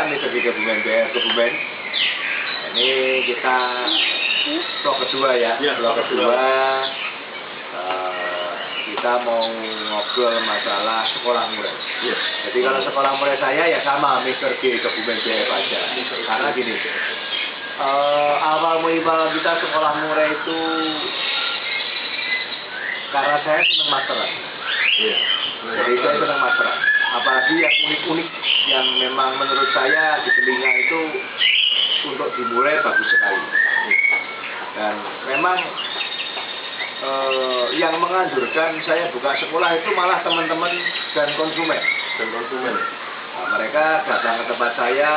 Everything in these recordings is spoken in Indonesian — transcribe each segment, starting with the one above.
saya Mr. Kebumen BR Kebumen. Ini kita vlog kedua ya, vlog kedua. Kita mau ngobrol masalah sekolah murid. Jadi kalau sekolah murid saya ya sama Mr. G Kebumen BR aja. Karena gini, awal mula kita sekolah murid itu karena saya senang masteran. Jadi saya senang masteran. Apalagi yang unik-unik yang memang menurut saya di telinga itu untuk dimulai bagus sekali. Dan memang yang menganjurkan saya buka sekolah itu malah teman-teman dan konsumen. Nah, mereka datang ke tempat saya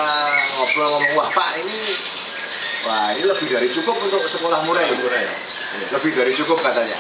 ngobrol ngomong, wah Pak ini lebih dari cukup untuk sekolah murah ya. Lebih dari cukup katanya.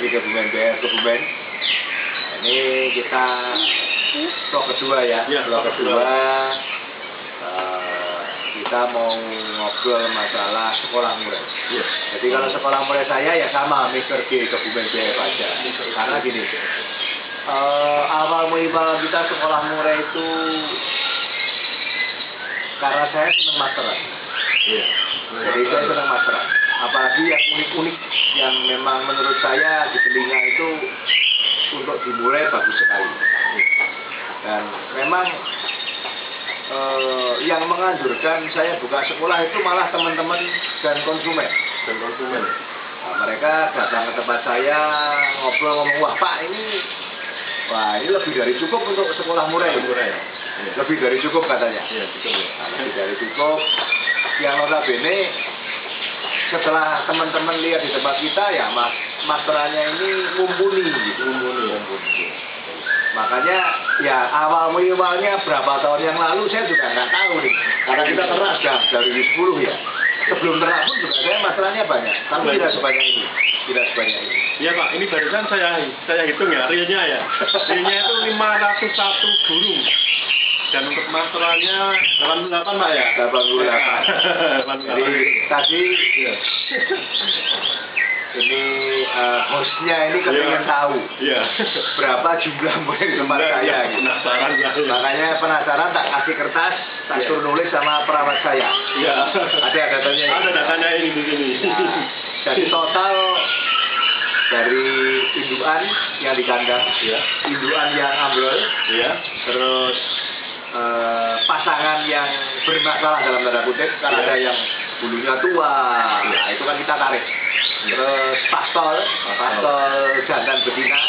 di Kebumen BR Kebumen. Ini kita vlog kedua ya, vlog kedua. Kita mau ngobrol masalah sekolah murid. Jadi kalau sekolah murid saya ya sama Mr. G Kebumen BR aja. Karena gini, awal mula kita sekolah murid itu karena saya senang masteran. Jadi saya senang masteran. Apalagi yang unik-unik yang memang menurut saya di telinga itu untuk dimulai bagus sekali. Dan memang yang menganjurkan saya buka sekolah itu malah teman-teman dan konsumen. Nah, mereka datang ke tempat saya ngobrol ngomong, wah Pak ini lebih dari cukup untuk sekolah murah ya. Lebih dari cukup katanya. Nah, lebih dari cukup. Yang notabene setelah teman-teman lihat di tempat kita ya masterannya ini mumpuni gitu. Makanya ya awal mulanya berapa tahun yang lalu saya juga nggak tahu nih, karena kita ternak dari 10 ya. Sebelum ternak pun juga saya masterannya banyak, tapi tidak sebanyak ini. Iya Pak, ini barusan saya hitung ya, realnya ya. Realnya itu 501 burung. Dan untuk masterannya 88 Pak ya? 88. Jadi tadi ini hostnya ini kepengen tahu berapa jumlah murid di tempat saya gitu. Makanya penasaran, tak kasih kertas, tak suruh nulis sama perawat saya. Ada datanya. Ada datanya ini di sini. Jadi total dari indukan yang di kandang, indukan yang ambrol, terus pasangan yang bermasalah dalam tanda kutip, karena ada yang bulunya tua, nah, itu kan kita tarik. Terus pastol jantan betina,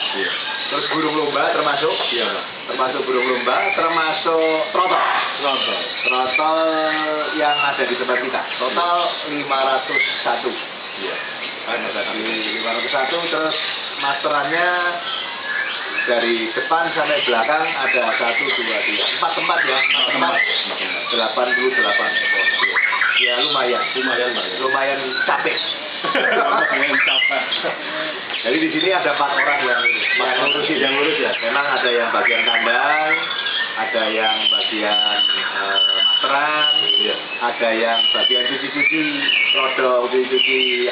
terus burung lomba termasuk burung lomba, termasuk trotol yang ada di tempat kita. Total 501. Ada tadi 501, terus masterannya dari depan sampai belakang ada 1, 2, 3, 4 tempat ya, 88 ekor. Ya lumayan capek. Jadi di sini ada 4 orang yang ngurus ya. Memang ada yang bagian kandang, ada yang bagian masteran, ada yang bagian cuci-cuci, produk cuci-cuci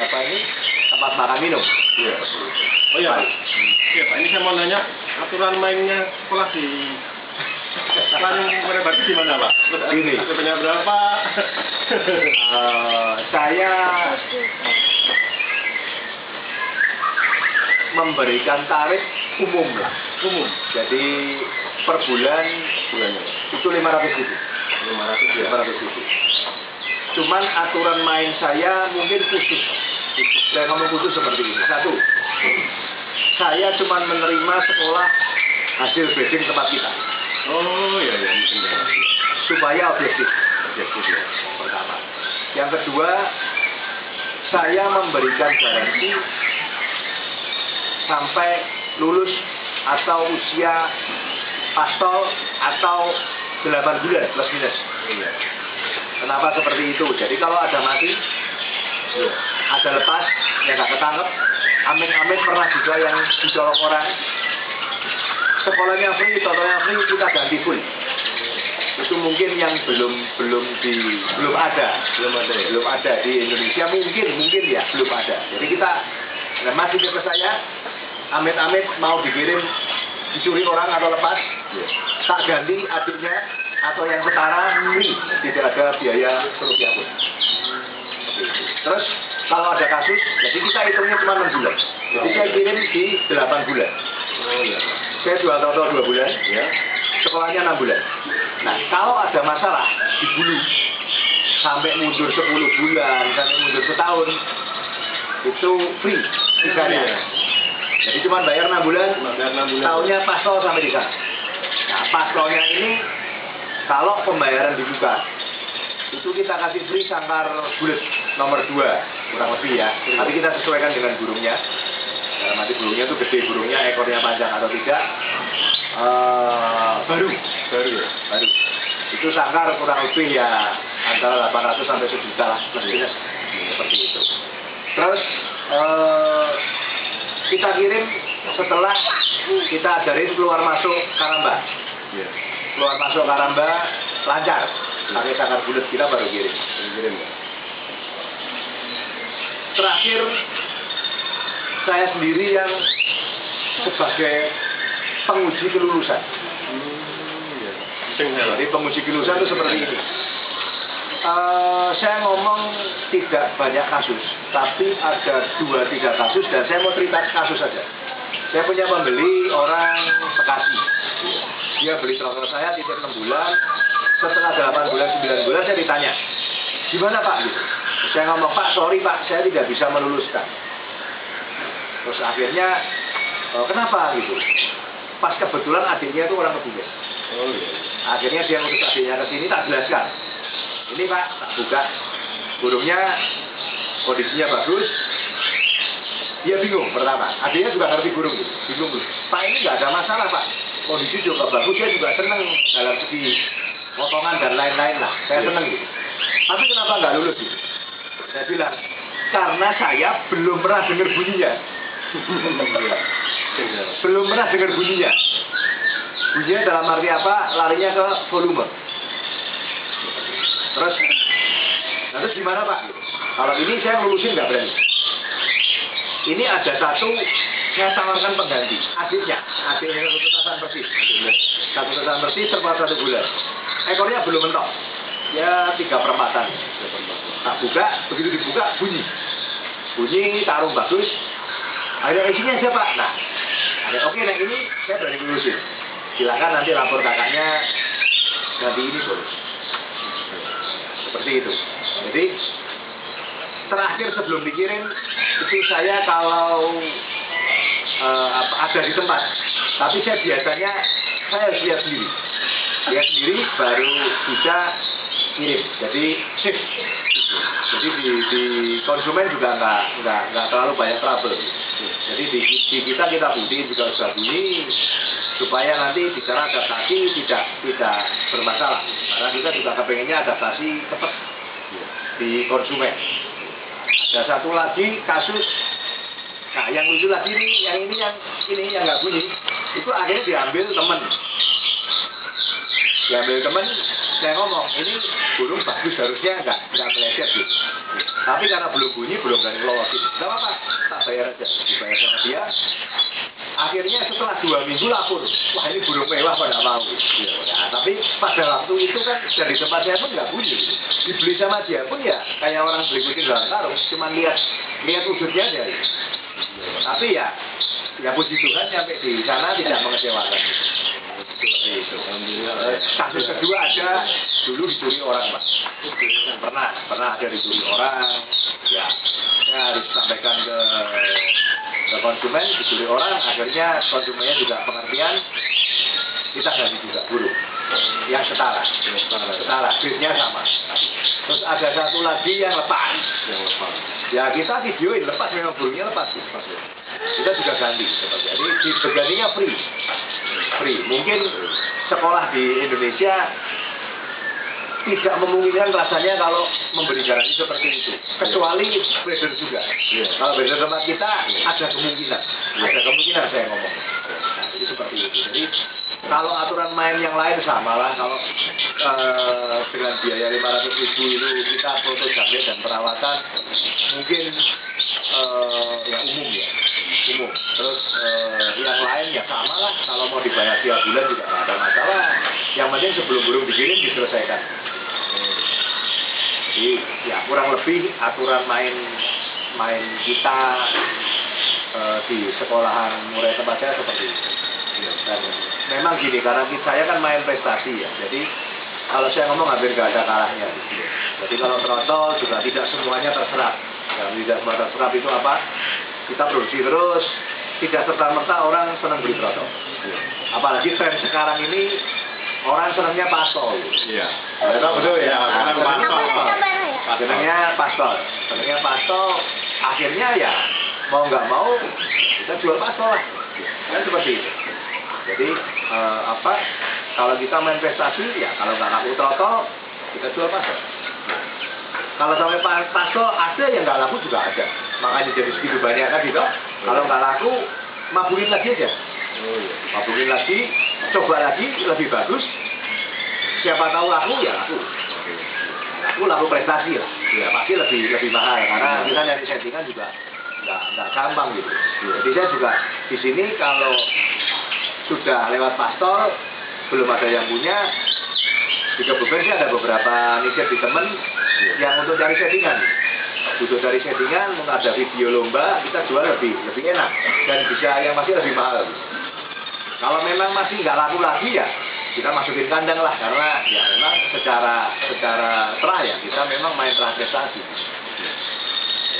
tempat makan minum. Oh iya Pak. Iya Pak, ini saya mau nanya aturan mainnya sekolah di paling melebar di mana Pak? Ini. Sebenarnya berapa? Saya memberikan tarif umum lah. Jadi per bulannya itu 500.000. Cuman aturan main saya mungkin khusus. Saya ngomong khusus seperti ini. 1, saya cuma menerima sekolah hasil grading tempat kita. Oh iya. Supaya objektif ya. Pertama. Yang kedua, saya memberikan garansi sampai lulus atau usia pastol atau 8 bulan plus minus. Kenapa seperti itu? Jadi kalau ada mati, ada lepas, ya nggak ketangkep. Amit-amit pernah juga yang dicolong orang. Sekolahnya free, totalnya free, kita ganti full. Itu mungkin yang belum ada di Indonesia, mungkin ya belum ada. Jadi kita masih ke saya, amit-amit mau dikirim dicuri orang atau lepas, tak ganti adiknya atau yang setara free, tidak ada biaya serupiah pun. Terus kalau ada kasus, jadi kita hitungnya cuma 6 bulan. Jadi saya kirim di 8 bulan. Saya jual total 2 bulan, sekolahnya 6 bulan. Nah, kalau ada masalah di bulu sampai mundur 10 bulan, sampai mundur setahun, itu free sisanya. Jadi cuma bayar 6 bulan, tahunnya pastol sampai di sana. Nah, pastolnya ini kalau pembayaran dibuka, itu kita kasih free sangkar bulat nomor 2 kurang lebih ya. Tapi kita sesuaikan dengan burungnya. Dalam arti burungnya itu gede, burungnya ekornya panjang atau tidak. Baru. Itu sangkar kurang lebih ya antara 800 sampai 1 juta lah, plus minus seperti itu. Terus kita kirim setelah kita ajarin keluar masuk karamba. Iya. Keluar masuk karamba lancar, pakai sangkar bulat kita baru kirim. Terakhir saya sendiri yang sebagai penguji kelulusan. Iya. Jadi penguji kelulusan itu seperti ini. Saya ngomong tidak banyak kasus, tapi ada 2-3 kasus dan saya mau cerita kasus saja. Saya punya pembeli orang Bekasi. Dia beli tractor saya titip 6 bulan. Setelah 8 bulan, 9 bulan saya ditanya, gimana Pak? Gitu. Saya ngomong, Pak, sorry Pak, saya tidak bisa meluluskan. Terus akhirnya, kenapa gitu? Pas kebetulan adiknya itu orang Kebumen. Oh iya. Akhirnya dia ngurus adiknya ke sini, tak jelaskan. Ini Pak, tak buka. Burungnya kondisinya bagus. Dia bingung pertama. Adiknya juga ngerti burung gitu. Bingung gitu. Pak, ini nggak ada masalah Pak. Kondisi juga bagus, saya juga seneng dalam segi potongan dan lain-lain lah. Saya seneng gitu. Tapi kenapa nggak lulus gitu? Saya bilang, karena saya belum pernah dengar bunyinya. Belum pernah dengar bunyinya. Bunyinya dalam arti apa? Larinya ke volume. Terus gimana Pak? Kalau ini saya lulusin nggak berani. Ini ada satu, saya tawarkan pengganti. Adiknya satu tetasan persis. Satu tetasan persis selama 1 bulan. Ekornya belum mentok. Ya 3/4. Tak buka, begitu dibuka bunyi. Bunyi, tarung bagus. Akhirnya isinya siapa? Nah, oke, nah ini saya berani lulusin. Silakan nanti lapor kakaknya ganti ini boleh. Seperti itu. Jadi terakhir sebelum dikirim itu saya kalau ada di tempat, tapi saya biasanya saya harus lihat sendiri baru bisa kirim. Jadi shift. Jadi di konsumen juga nggak terlalu banyak trouble. Jadi di kita buktiin juga sudah bunyi supaya nanti bicara adaptasi tidak bermasalah. Karena kita juga kepengennya adaptasi cepat di konsumen. Ada satu lagi kasus, nah yang lucu lagi yang nggak bunyi, itu akhirnya diambil temen. Saya ngomong, ini burung bagus harusnya nggak meleset gitu. Tapi karena belum bunyi, belum berani ngelowosin. Nggak apa-apa, tak bayar aja, dibayar sama dia. Akhirnya setelah 2 minggu lapor, wah ini burung mewah kok nggak mau. Nah, tapi pada waktu itu kan dari tempat saya pun nggak bunyi. Dibeli sama dia pun ya kayak orang beli kucing dalam karung, cuma lihat wujudnya aja. Tapi ya puji Tuhan sampai di sana tidak mengecewakan. Seperti itu. Kasus kedua ada dulu dicuri orang Pak. Pernah ada dicuri orang. Ya, saya harus sampaikan ke konsumen, dicuri orang, akhirnya konsumennya juga pengertian, kita ganti juga burung yang setara, grade-nya sama. Terus ada satu lagi yang lepas. Ya kita videoin lepas, memang burungnya lepas. Kita juga ganti. Jadi bergantinya free. Mungkin sekolah di Indonesia tidak memungkinkan rasanya kalau memberi garansi seperti itu, kecuali breeder juga. Kalau breeder tempat kita ada kemungkinan saya ngomong. Nah, jadi seperti itu. Jadi kalau aturan main yang lain sama lah. Kalau dengan biaya 500.000 itu kita foto jamret dan perawatan mungkin ya umum. Terus yang lain ya sama lah. Kalau mau dibayar 3 bulan juga nggak ada masalah. Yang penting sebelum burung dikirim diselesaikan. Jadi ya kurang lebih aturan main kita di sekolahan murid tempat saya seperti itu. Dan memang gini, karena saya kan main prestasi ya. Jadi kalau saya ngomong hampir nggak ada kalahnya. Jadi kalau trotol juga tidak semuanya terserap. Yang tidak semua terserap itu apa? Kita produksi terus, tidak serta-merta orang senang beli trotol. Apalagi tren sekarang ini orang senangnya pastol. Iya. Betul ya. Senangnya pastol. Akhirnya ya mau nggak mau kita jual pastol lah. Kan seperti itu. Jadi kalau kita main prestasi ya kalau nggak laku trotol kita jual pastol. Kalau sampai pastol ada yang nggak laku juga ada. Makanya jadi segitu banyak kan gitu. Kalau nggak laku, maburin lagi aja. Oh iya. Maburin lagi, coba lagi, lebih bagus. Siapa tahu laku, ya laku. Laku prestasi lah. Ya pasti lebih mahal karena kita nyari settingan juga nggak gampang gitu. Jadi saya juga di sini kalau sudah lewat pastor belum ada yang punya, di Kebumen sih ada beberapa niche di temen yang untuk cari settingan. Butuh cari settingan, mau ada video lomba, kita jual lebih enak dan bisa yang masih lebih mahal. Kalau memang masih nggak laku lagi ya kita masukin kandang lah, karena ya memang secara terah ya kita memang main terah prestasi.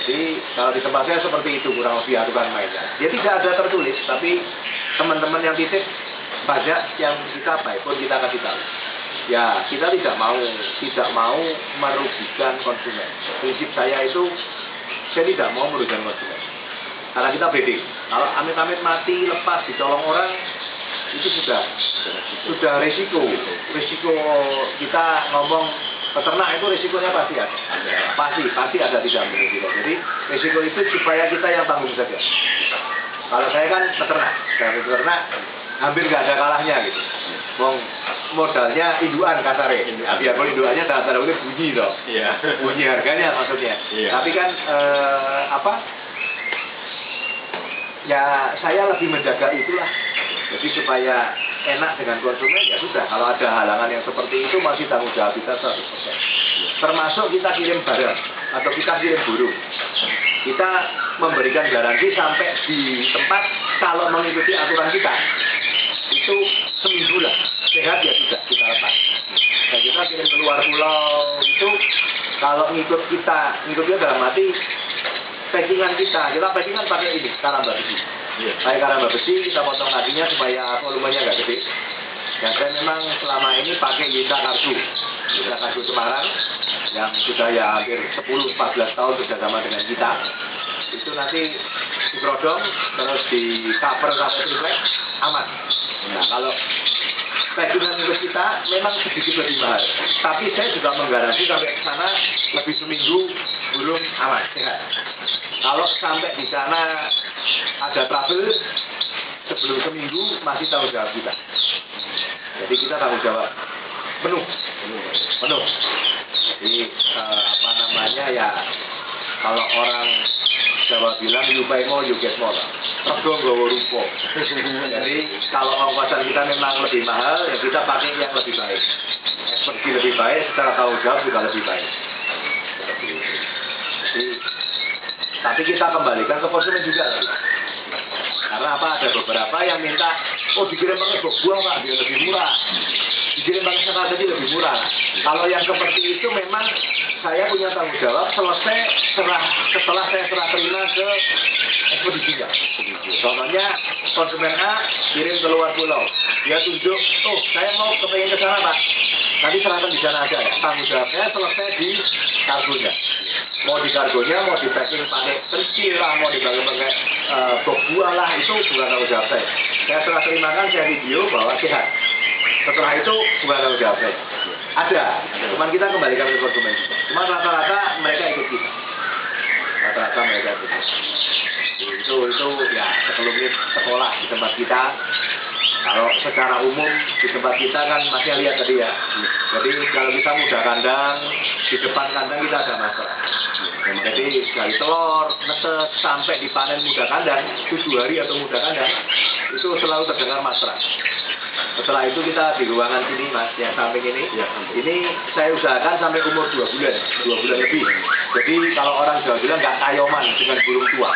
Jadi kalau di tempat saya seperti itu kurang lebih aturan mainnya. Dia tidak ada tertulis, tapi teman-teman yang titip banyak yang kita pun kita kasih tahu. Ya kita tidak mau merugikan konsumen. Prinsip saya itu saya tidak mau merugikan konsumen. Karena kita pede. Kalau amit-amit mati lepas dicolong orang itu sudah risiko kita ngomong peternak itu risikonya pasti ada. Pasti ada tidak risiko. Jadi risiko itu supaya kita yang tanggung saja. Kalau saya kan peternak hampir nggak ada kalahnya gitu. Modalnya induan kasare. Biarpun induannya tanda kutip bunyi toh. Bunyi harganya maksudnya. Tapi kan ya saya lebih menjaga itulah. Jadi supaya enak dengan konsumen ya sudah. Kalau ada halangan yang seperti itu masih tanggung jawab kita 100%. Termasuk kita kirim barang atau kita kirim burung. Kita memberikan garansi sampai di tempat kalau mengikuti aturan kita itu seminggu lah sehat ya sudah kita lepas. Dan kita kirim keluar pulau itu kalau ngikutnya dalam arti packingan kita packingan pakai ini karamba besi. Pakai karamba besi kita potong kakinya supaya volumenya nggak gede. Dan saya memang selama ini pakai Yesa Kargo Semarang yang sudah ya hampir 10-14 tahun bersama dengan kita. Itu nanti digrodong terus di cover sampai triplek aman. Nah kalau packingan ikut kita memang sedikit lebih mahal, tapi saya juga menggaransi sampai ke sana lebih seminggu burung aman sehat. Kalau sampai di sana ada trouble sebelum seminggu masih tanggung jawab kita. Jadi kita tanggung jawab penuh. Jadi ya kalau orang Jawa bilang you buy more you get more. Rego nggawa rupa. Jadi kalau ongkosan kita memang lebih mahal ya kita pakai yang lebih baik. Eksperti lebih baik, secara tanggung jawab juga lebih baik. Jadi tapi kita kembalikan ke konsumen juga lagi. Karena ada beberapa yang minta, dikirim pakai buah Pak, biar lebih murah. Dikirim pakai sekali tadi lebih murah. Kalau yang seperti itu memang saya punya tanggung jawab setelah saya serah terima ke ekspedisinya. Contohnya konsumen A kirim ke luar pulau, dia tunjuk, saya mau kepengen ke sana Pak. Nanti serahkan di sana aja ya. Tanggung jawabnya selesai di kargonya. Mau di kargonya, mau di packing pakai pensil lah, mau dibagi pakai buah lah, itu bukan tanggung jawab saya. Saya serah terimakan, saya video bahwa sehat. Setelah itu bukan tanggung jawab saya. Ada, cuman kita kembalikan ke konsumen. Cuman rata-rata mereka ikut kita. Itu ya sekelumit sekolah di tempat kita. Kalau secara umum di tempat kita kan masih lihat tadi ya. Jadi kalau kita mudah kandang, di depan kandang kita ada master. Jadi dari telur, netes, sampai dipanen mudah kandang, 7 hari atau mudah kandang, itu selalu terdengar master. Setelah itu kita di ruangan sini Mas, yang samping ini, ini saya usahakan sampai umur 2 bulan lebih. Jadi kalau orang Jawa bilang nggak kayoman dengan burung tua.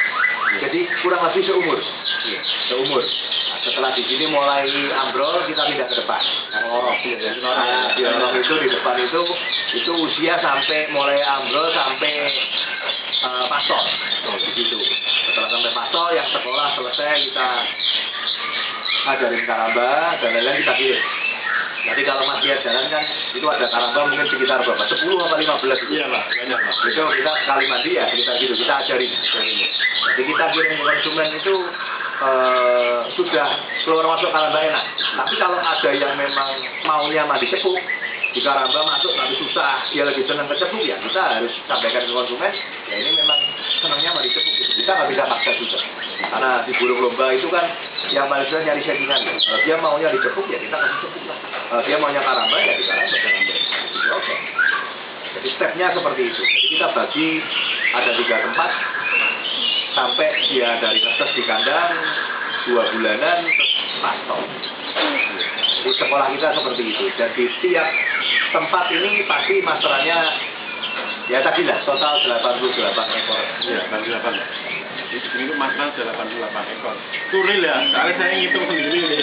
Jadi kurang lebih seumur. Nah, setelah di sini mulai ambrol, kita pindah ke depan. Yang lorong. Di lorong itu di depan itu usia sampai mulai ambrol sampai pasol. Di situ. Setelah sampai pasol, yang sekolah selesai kita ajarin karamba dan lain-lain kita kirim. Jadi kalau Mas lihat jalan kan itu ada karamba mungkin sekitar berapa? 10 atau 15 gitu. Iya Pak, banyak Pak. Itu kita sekali mandi ya sekitar gitu, kita ajarin. Jadi kita kirim ke konsumen itu sudah keluar masuk karamba enak. Tapi kalau ada yang memang maunya mandi cepuk, di karamba masuk tapi susah, dia lebih senang ke cepuk ya kita harus sampaikan ke konsumen, ya ini memang senangnya mandi cepuk gitu. Kita nggak bisa paksa juga. Karena di burung lomba itu kan yang paling susah nyari settingan. Kalau dia maunya dicepuk ya kita kasih cepuk lah. Kalau dia maunya karamba ya kita kasih karamba. Itu oke. Jadi stepnya seperti itu. Jadi kita bagi ada 3 tempat sampai dia dari netes di kandang 2 bulanan terus pasok. Di sekolah kita seperti itu. Dan di setiap tempat ini pasti masterannya ya tadi lah total 88 ekor. Iya, 88. Di sini itu masalah 88 ekor. Turil ya, soalnya saya ngitung sendiri nih.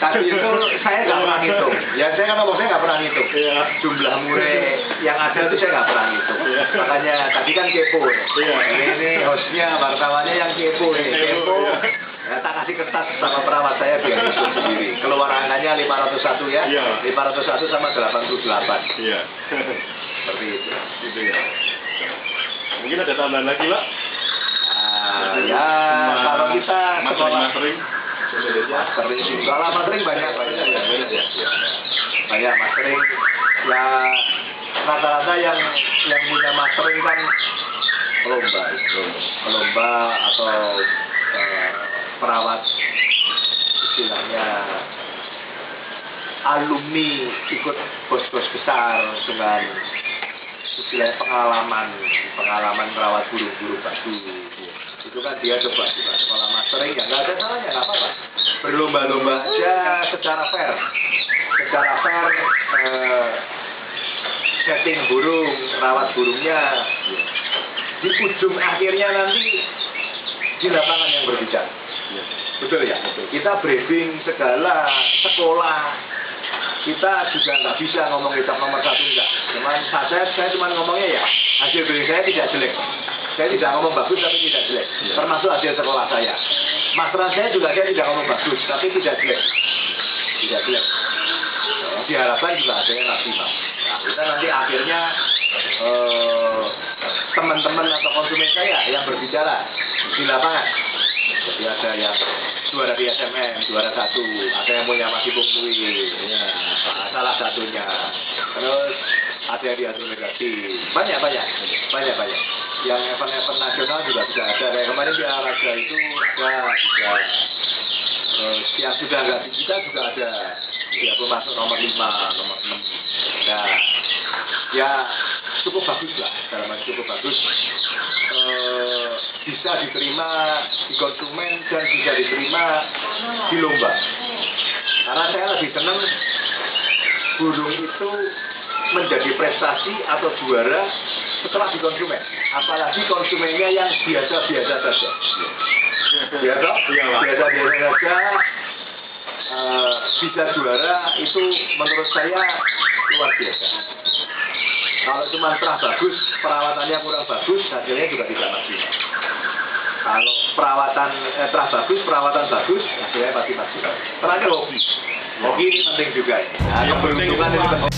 Tadi itu saya nggak pernah ngitung. Ya saya kan ngomong saya nggak pernah ngitung. Iya. Jumlah murai yang ada itu saya nggak pernah ngitung. Iya. Makanya tadi kan kepo. Ya. Iya. Ini hostnya, wartawannya yang kepo ini. Kepo. Ya, tak kasih kertas sama perawat saya biar hitung sendiri. Keluar angkanya 501 ya. Iya. 501 sama 88. Iya. Seperti itu. Gitu ya. Mungkin ada tambahan lagi, Pak? Ya kalau kita mastering mastering banyak mastering ya rata-rata yang punya mastering kan lomba atau perawat istilahnya alumni ikut bos-bos besar dengan istilahnya pengalaman merawat burung-burung bagus. Itu kan dia coba juga sekolah mastering ya nggak ada salahnya, nggak apa-apa, berlomba-lomba aja secara fair setting burung, rawat burungnya di ujung akhirnya nanti di lapangan yang berbicara. Betul ya? Kita briefing segala sekolah, kita juga nggak bisa ngomong hitap nomor 1 enggak. Cuman saya cuma ngomongnya ya hasil briefing saya tidak jelek. Saya tidak ngomong bagus tapi tidak jelek. Termasuk hasil sekolah saya. Masteran saya juga saya tidak ngomong bagus tapi tidak jelek. Tidak jelek. Diharapkan juga hasilnya maksimal. Nah, kita nanti akhirnya teman-teman atau konsumen saya yang berbicara di lapangan. Jadi ada yang juara di SMM, juara 1, ada yang punya masih Bungkui, ya, salah satunya. Terus ada yang di Adromedasi, banyak. Yang event-event nasional juga sudah ada. Kayak kemarin di Araga itu ada juga. Terus yang sudah nggak di kita juga ada. Ya, belum masuk nomor 5, nomor 6. Ya cukup bagus lah, dalam arti cukup bagus. Bisa diterima di konsumen dan bisa diterima di lomba. Karena saya lebih senang burung itu menjadi prestasi atau juara setelah di konsumen. Apalagi konsumennya yang biasa-biasa saja. Biasa-biasa saja. Bisa juara itu menurut saya luar biasa. Kalau cuma terah bagus, perawatannya kurang bagus, hasilnya juga tidak maksimal. Kalau perawatan bagus, hasilnya pasti maksimal. Terakhir hobi ini penting juga. Nah, keberuntungan ini penting.